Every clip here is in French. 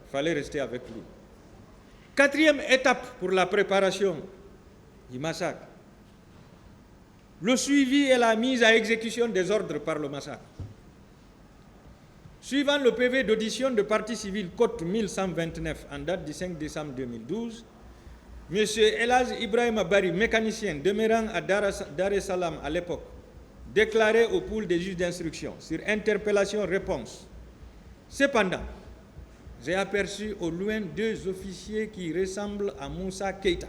il fallait rester avec lui. Quatrième étape pour la préparation du massacre, le suivi et la mise à exécution des ordres par le massacre. Suivant le PV d'audition de partie civile Côte 1129 en date du 5 décembre 2012, M. Elhadj Ibrahima Bari, mécanicien demeurant à Dar es Salaam à l'époque, déclaré au pool des juges d'instruction sur interpellation-réponse. Cependant, j'ai aperçu au loin deux officiers qui ressemblent à Moussa Keïta,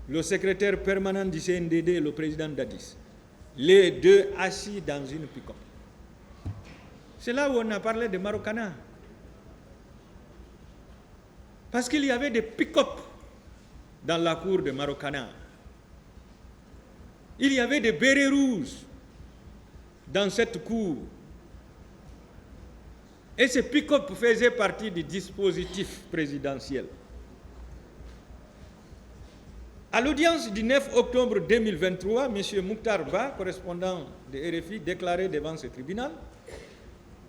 le secrétaire permanent du CNDD et le président d'Addis, les deux assis dans une pick-up. C'est là où on a parlé de Marokana. Parce qu'il y avait des pick-up dans la cour de Marokana. Il y avait des bérets rouges dans cette cour. Et ces pick-up faisaient partie du dispositif présidentiel. À l'audience du 9 octobre 2023, M. Mouktar Ba, correspondant de RFI, déclarait devant ce tribunal: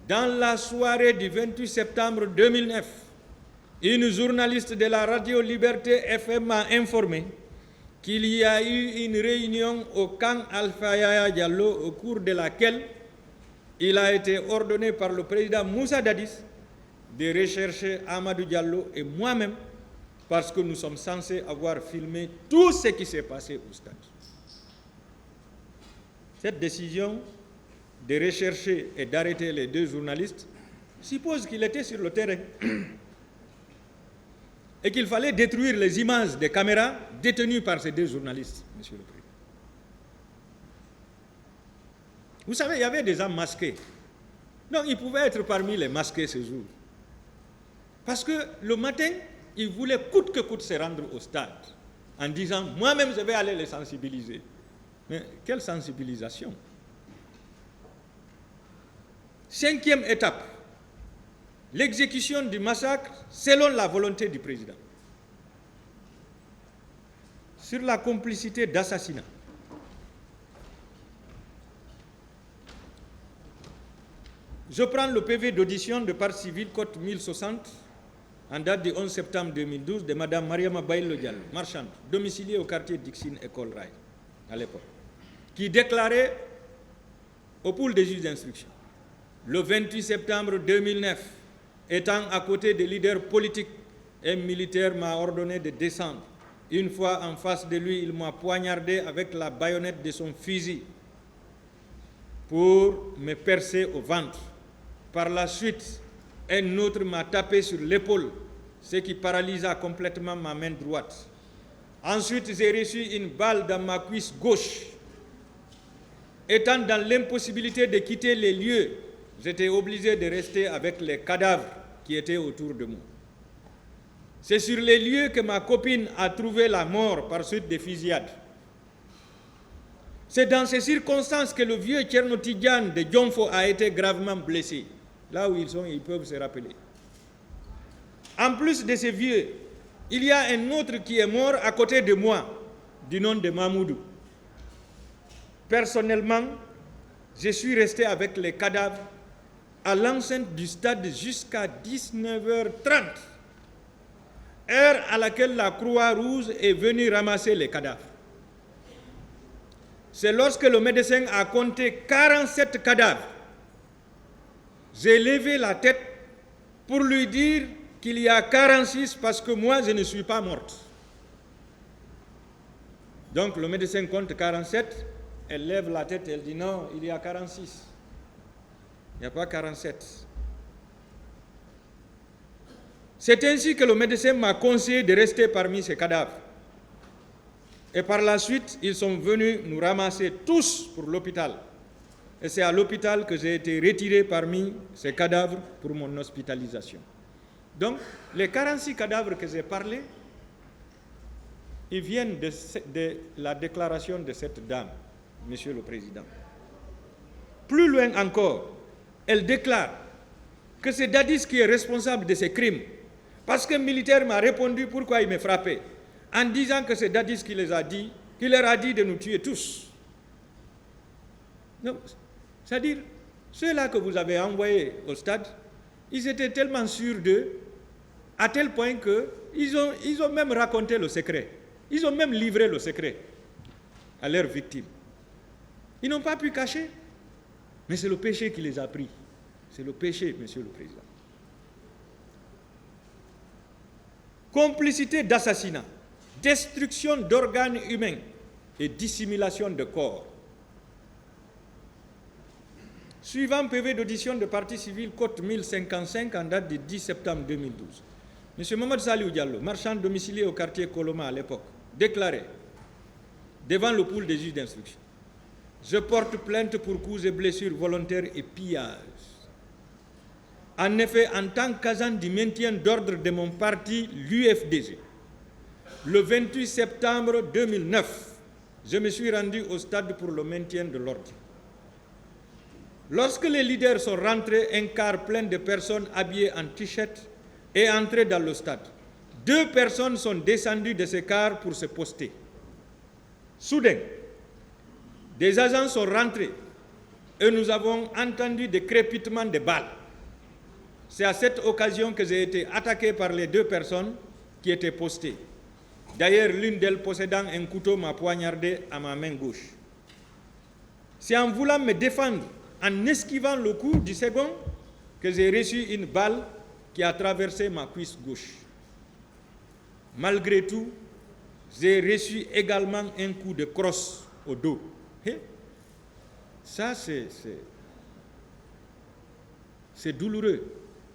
dans la soirée du 28 septembre 2009, une journaliste de la radio Liberté FM m'a informé qu'il y a eu une réunion au camp Alpha Yaya Diallo au cours de laquelle il a été ordonné par le président Moussa Dadis de rechercher Amadou Diallo et moi-même parce que nous sommes censés avoir filmé tout ce qui s'est passé au stade. Cette décision de rechercher et d'arrêter les deux journalistes suppose qu'il était sur le terrain et qu'il fallait détruire les images des caméras détenues par ces deux journalistes, Monsieur le Président. Vous savez, il y avait des hommes masqués. Donc, ils pouvaient être parmi les masqués ce jour. Parce que le matin, ils voulaient coûte que coûte se rendre au stade en disant « moi-même, je vais aller les sensibiliser ». Mais quelle sensibilisation? Cinquième étape, l'exécution du massacre selon la volonté du président. Sur la complicité d'assassinat. Je prends le PV d'audition de partie civile Côte 1060 en date du 11 septembre 2012 de Mme Mariama Baïlo Diallo, marchande, domiciliée au quartier Dixine École Rail à l'époque, qui déclarait au pool des juges d'instruction: le 28 septembre 2009, étant à côté des leaders politiques, un militaire m'a ordonné de descendre. Une fois en face de lui, il m'a poignardé avec la baïonnette de son fusil pour me percer au ventre. Par la suite, un autre m'a tapé sur l'épaule, ce qui paralysa complètement ma main droite. Ensuite, j'ai reçu une balle dans ma cuisse gauche. Étant dans l'impossibilité de quitter les lieux, j'étais obligé de rester avec les cadavres qui étaient autour de moi. C'est sur les lieux que ma copine a trouvé la mort par suite des fusillades. C'est dans ces circonstances que le vieux Thierno Tidiane de Dionfo a été gravement blessé. Là où ils sont, ils peuvent se rappeler. En plus de ces vieux, il y a un autre qui est mort à côté de moi, du nom de Mamoudou. Personnellement, je suis resté avec les cadavres à l'enceinte du stade jusqu'à 19h30, heure à laquelle la Croix-Rouge est venue ramasser les cadavres. C'est lorsque le médecin a compté 47 cadavres. J'ai levé la tête pour lui dire qu'il y a 46 parce que moi, je ne suis pas morte. Donc le médecin compte 47, elle lève la tête, elle dit non, il y a 46. Il n'y a pas 47. C'est ainsi que le médecin m'a conseillé de rester parmi ces cadavres. Et par la suite, ils sont venus nous ramasser tous pour l'hôpital. Et c'est à l'hôpital que j'ai été retiré parmi ces cadavres pour mon hospitalisation. Donc, les 46 cadavres que j'ai parlé, ils viennent de la déclaration de cette dame, Monsieur le Président. Plus loin encore, elle déclare que c'est Dadis qui est responsable de ces crimes. Parce qu'un militaire m'a répondu pourquoi il me frappait, en disant que c'est Dadis qui leur a dit de nous tuer tous. Donc, c'est-à-dire, ceux-là que vous avez envoyés au stade, ils étaient tellement sûrs d'eux à tel point qu'ils ont même raconté le secret. Ils ont même livré le secret à leurs victimes. Ils n'ont pas pu cacher. Mais c'est le péché qui les a pris. C'est le péché, Monsieur le Président. Complicité d'assassinat, destruction d'organes humains et dissimulation de corps. Suivant PV d'audition de partie civile, code 1055 en date du 10 septembre 2012. M. Mamadou Saliou Diallo, marchand domicilié au quartier Koloma à l'époque, déclarait devant le pool des juges d'instruction: je porte plainte pour coups et blessures volontaires et pillage. En effet, en tant qu'agent du maintien d'ordre de mon parti, l'UFDG, le 28 septembre 2009, je me suis rendu au stade pour le maintien de l'ordre. Lorsque les leaders sont rentrés, un car plein de personnes habillées en t-shirt est entré dans le stade. 2 personnes sont descendues de ce car pour se poster. Soudain, des agents sont rentrés et nous avons entendu des crépitements de balles. C'est à cette occasion que j'ai été attaqué par les 2 personnes qui étaient postées. D'ailleurs, l'une d'elles possédant un couteau m'a poignardé à ma main gauche. C'est en voulant me défendre, en esquivant le coup du second, que j'ai reçu une balle qui a traversé ma cuisse gauche. Malgré tout, j'ai reçu également un coup de crosse au dos. Ça, c'est douloureux,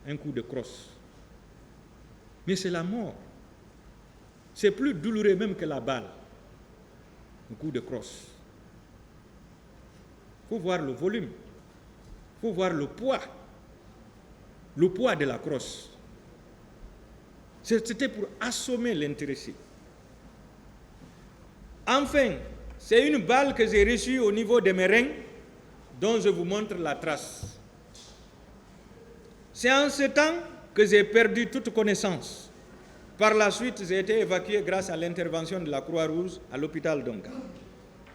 un coup de crosse. Mais c'est la mort. C'est plus douloureux même que la balle, un coup de crosse. Il faut voir le volume, il faut voir le poids de la crosse. C'était pour assommer l'intéressé. Enfin, c'est une balle que j'ai reçue au niveau de mes reins, dont je vous montre la trace. C'est en ce temps que j'ai perdu toute connaissance. Par la suite, j'ai été évacué grâce à l'intervention de la Croix-Rouge à l'hôpital d'Onka.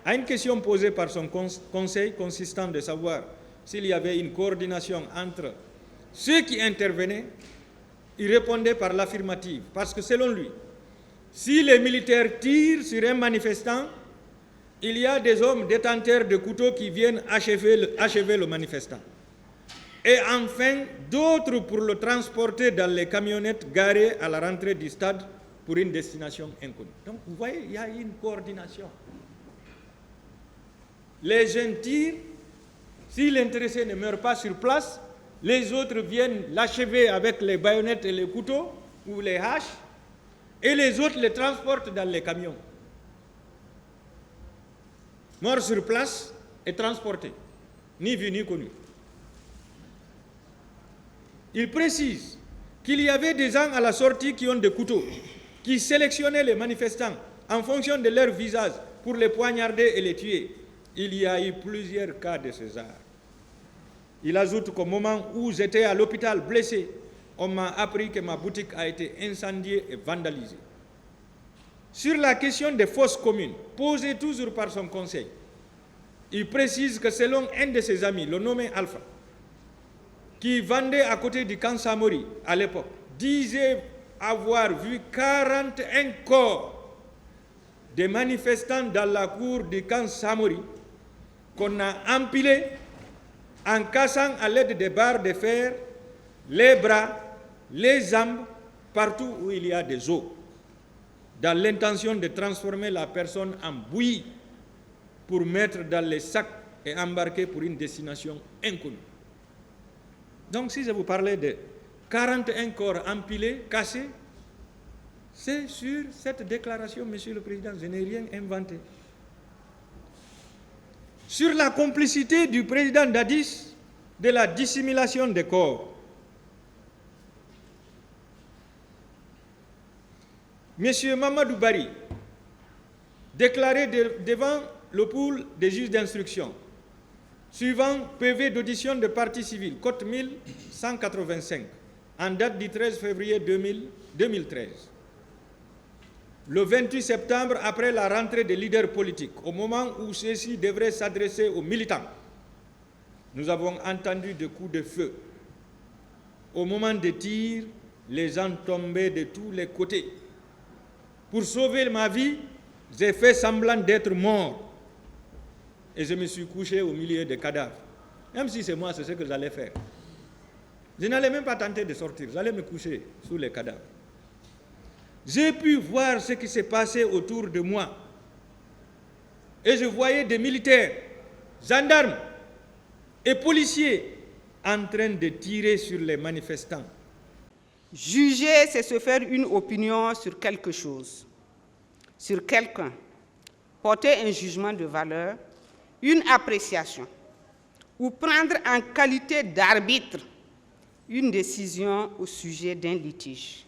À une question posée par son conseil consistant de savoir s'il y avait une coordination entre ceux qui intervenaient, il répondait par l'affirmative, parce que selon lui, si les militaires tirent sur un manifestant, il y a des hommes détenteurs de couteaux qui viennent achever le manifestant. Et enfin, d'autres pour le transporter dans les camionnettes garées à la rentrée du stade pour une destination inconnue. Donc, vous voyez, il y a une coordination. Les jeunes tirent, si l'intéressé ne meurt pas sur place, les autres viennent l'achever avec les baïonnettes et les couteaux ou les haches, et les autres les transportent dans les camions. Mort sur place et transporté, ni vu ni connu. Il précise qu'il y avait des gens à la sortie qui ont des couteaux, qui sélectionnaient les manifestants en fonction de leur visage pour les poignarder et les tuer. Il y a eu plusieurs cas de ce genre. Il ajoute qu'au moment où j'étais à l'hôpital blessé, on m'a appris que ma boutique a été incendiée et vandalisée. Sur la question des fosses communes, posée toujours par son conseil, il précise que selon un de ses amis, le nommé Alpha, qui vendait à côté du camp Samori à l'époque, disait avoir vu 41 corps de manifestants dans la cour du camp Samori qu'on a empilés en cassant à l'aide des barres de fer les bras, les jambes, partout où il y a des os, dans l'intention de transformer la personne en bouillie pour mettre dans les sacs et embarquer pour une destination inconnue. Donc si je vous parlais de 41 corps empilés, cassés, c'est sur cette déclaration, Monsieur le Président, je n'ai rien inventé. Sur la complicité du président Dadis de la dissimulation des corps, M. Mamadou Bari déclarait devant le pool des juges d'instruction, suivant PV d'audition de partie civile, code 1185, en date du 13 février 2013. Le 28 septembre, après la rentrée des leaders politiques, au moment où ceux-ci devraient s'adresser aux militants, nous avons entendu des coups de feu. Au moment des tirs, les gens tombaient de tous les côtés. Pour sauver ma vie, j'ai fait semblant d'être mort. Et je me suis couché au milieu des cadavres. Même si c'est moi, c'est ce que j'allais faire. Je n'allais même pas tenter de sortir, j'allais me coucher sous les cadavres. J'ai pu voir ce qui s'est passé autour de moi. Et je voyais des militaires, gendarmes et policiers en train de tirer sur les manifestants. Juger, c'est se faire une opinion sur quelque chose, sur quelqu'un, porter un jugement de valeur, une appréciation, ou prendre en qualité d'arbitre une décision au sujet d'un litige.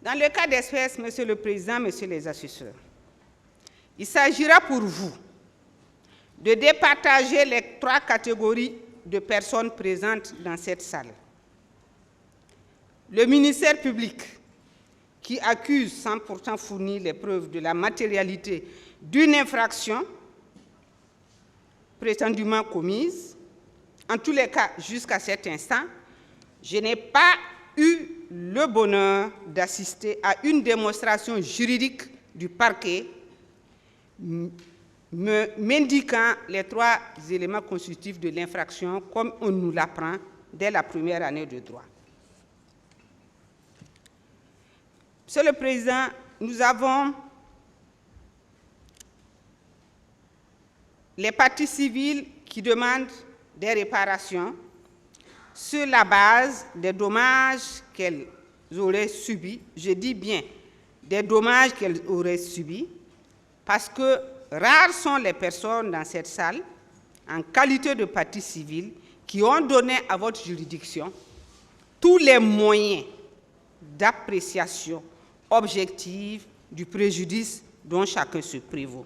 Dans le cas d'espèce, Monsieur le Président, Messieurs les assesseurs, il s'agira pour vous de départager les 3 catégories de personnes présentes dans cette salle. Le ministère public, qui accuse sans pourtant fournir les preuves de la matérialité d'une infraction prétendument commise. En tous les cas, jusqu'à cet instant, je n'ai pas eu le bonheur d'assister à une démonstration juridique du parquet m'indiquant les 3 éléments constitutifs de l'infraction comme on nous l'apprend dès la première année de droit. Monsieur le Président, nous avons les parties civiles qui demandent des réparations sur la base des dommages qu'elles auraient subis. Je dis bien des dommages qu'elles auraient subis, parce que rares sont les personnes dans cette salle, en qualité de partie civile, qui ont donné à votre juridiction tous les moyens d'appréciation objective du préjudice dont chacun se prévaut.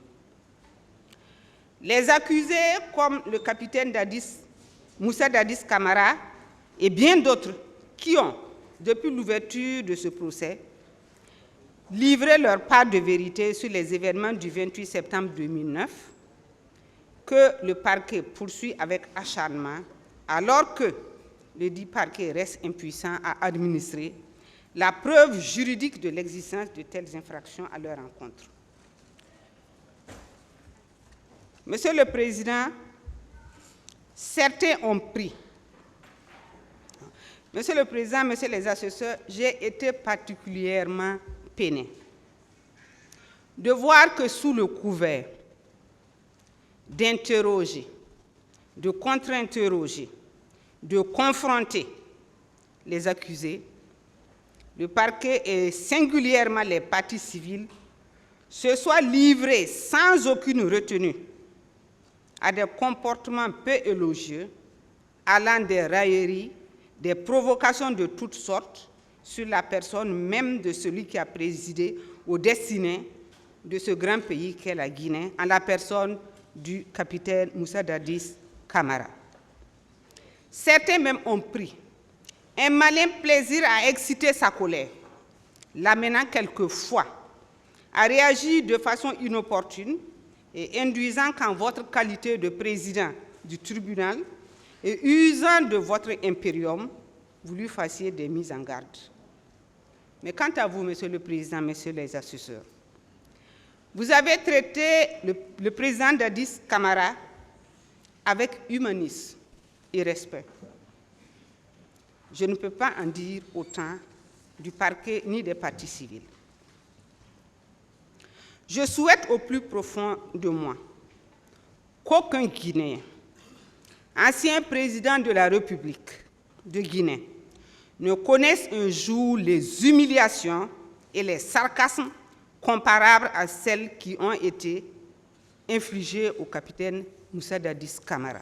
Les accusés, comme le capitaine Moussa Dadis Camara et bien d'autres qui ont, depuis l'ouverture de ce procès, livré leur part de vérité sur les événements du 28 septembre 2009, que le parquet poursuit avec acharnement, alors que le dit parquet reste impuissant à administrer la preuve juridique de l'existence de telles infractions à leur encontre. Monsieur le Président, certains ont pris. Monsieur le Président, Messieurs les assesseurs, j'ai été particulièrement peiné de voir que sous le couvert d'interroger, de contre-interroger, de confronter les accusés, le parquet et singulièrement les parties civiles se soient livrés sans aucune retenue à des comportements peu élogieux, allant des railleries, des provocations de toutes sortes sur la personne même de celui qui a présidé aux destinées de ce grand pays qu'est la Guinée, en la personne du capitaine Moussa Dadis Camara. Certains même ont pris un malin plaisir à exciter sa colère, l'amenant quelquefois à réagir de façon inopportune et induisant qu'en votre qualité de président du tribunal et usant de votre impérium, vous lui fassiez des mises en garde. Mais quant à vous, Monsieur le Président, Messieurs les assesseurs, vous avez traité le président Dadis Camara avec humanisme et respect. Je ne peux pas en dire autant du parquet ni des parties civiles. Je souhaite au plus profond de moi qu'aucun Guinéen, ancien président de la République de Guinée, ne connaisse un jour les humiliations et les sarcasmes comparables à celles qui ont été infligées au capitaine Moussa Dadis Camara.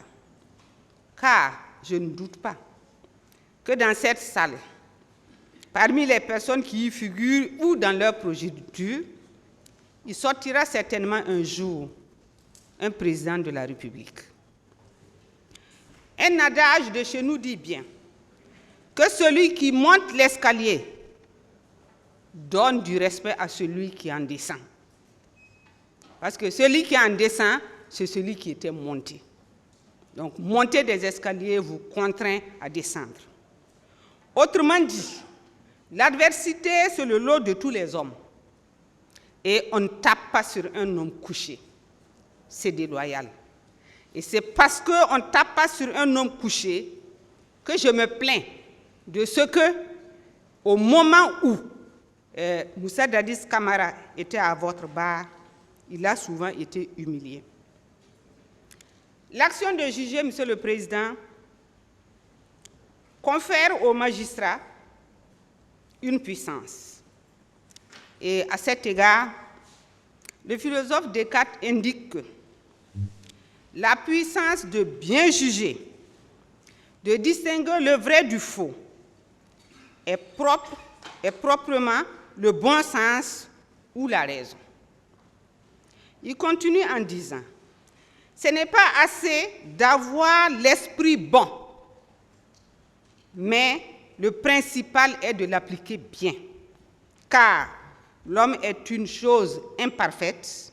Car je ne doute pas que dans cette salle, parmi les personnes qui y figurent ou dans leur progéniture, il sortira certainement un jour un président de la République. Un adage de chez nous dit bien que celui qui monte l'escalier donne du respect à celui qui en descend. Parce que celui qui en descend, c'est celui qui était monté. Donc, monter des escaliers vous contraint à descendre. Autrement dit, L'adversité, c'est le lot de tous les hommes. Et on ne tape pas sur un homme couché. C'est déloyal. Et c'est parce qu'on ne tape pas sur un homme couché que je me plains de ce que, au moment où Moussa Dadis Camara était à votre bar, il a souvent été humilié. L'action de juger, Monsieur le Président, confère aux magistrats une puissance. Et à cet égard, le philosophe Descartes indique que la puissance de bien juger, de distinguer le vrai du faux, est proprement le bon sens ou la raison. Il continue en disant, ce n'est pas assez d'avoir l'esprit bon, mais le principal est de l'appliquer bien, car l'homme est une chose imparfaite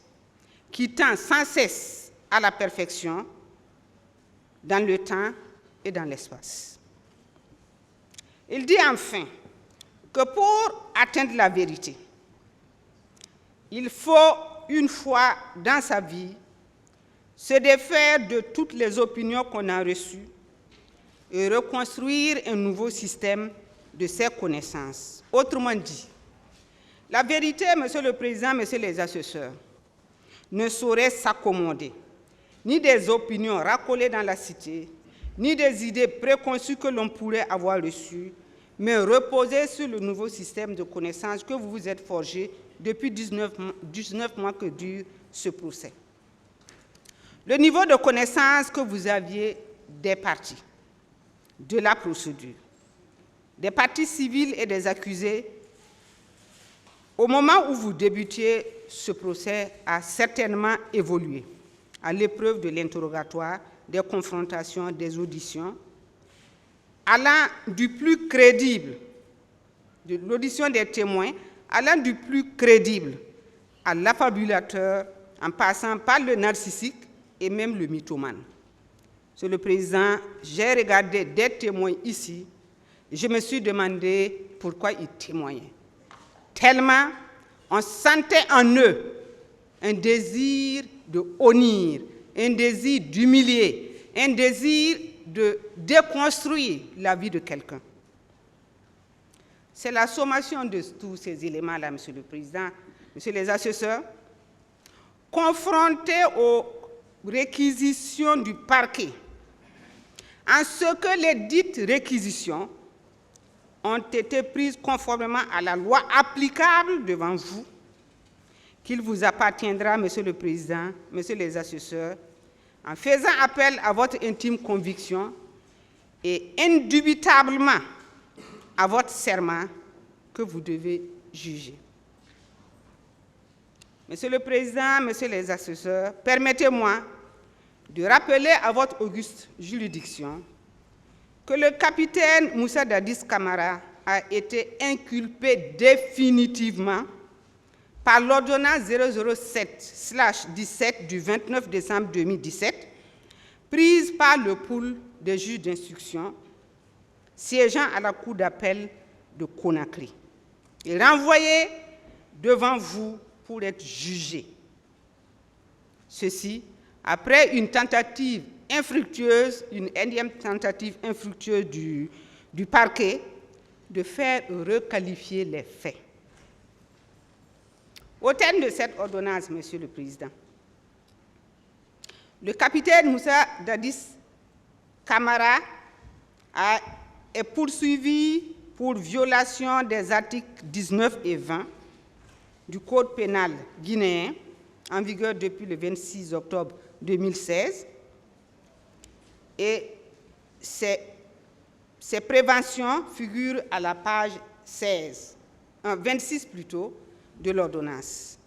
qui tend sans cesse à la perfection dans le temps et dans l'espace. Il dit enfin que pour atteindre la vérité, il faut une fois dans sa vie se défaire de toutes les opinions qu'on a reçues et reconstruire un nouveau système de ses connaissances. Autrement dit, la vérité, Monsieur le Président, Messieurs les assesseurs, ne saurait s'accommoder ni des opinions racolées dans la cité, ni des idées préconçues que l'on pourrait avoir reçues, mais reposer sur le nouveau système de connaissances que vous vous êtes forgé depuis 19 mois que dure ce procès. Le niveau de connaissance que vous aviez des parties, de la procédure, des parties civiles et des accusés, au moment où vous débutiez ce procès, a certainement évolué à l'épreuve de l'interrogatoire, des confrontations, des auditions, allant du plus crédible, de l'audition des témoins, allant du plus crédible à l'affabulateur, en passant par le narcissique et même le mythomane. Monsieur le Président, j'ai regardé des témoins ici, je me suis demandé pourquoi ils témoignaient. Tellement on sentait en eux un désir de honnir, un désir d'humilier, un désir de déconstruire la vie de quelqu'un. C'est la sommation de tous ces éléments-là, Monsieur le Président, Messieurs les assesseurs, confrontés aux réquisitions du parquet, en ce que les dites réquisitions ont été prises conformément à la loi applicable devant vous, qu'il vous appartiendra, Monsieur le Président, Messieurs les assesseurs, en faisant appel à votre intime conviction et indubitablement à votre serment que vous devez juger. Monsieur le Président, Messieurs les assesseurs, permettez-moi de rappeler à votre auguste juridiction que le capitaine Moussa Dadis Camara a été inculpé définitivement par l'ordonnance 007/17 du 29 décembre 2017, prise par le pool des juges d'instruction siégeant à la cour d'appel de Conakry et renvoyé devant vous pour être jugé. Ceci après une tentative infructueuse, une énième tentative infructueuse du parquet de faire requalifier les faits. Au terme de cette ordonnance, Monsieur le Président, le capitaine Moussa Dadis Camara est poursuivi pour violation des articles 19 et 20 du Code pénal guinéen, en vigueur depuis le 26 octobre 2016, et ces préventions figurent à la page 26 plutôt, de l'ordonnance.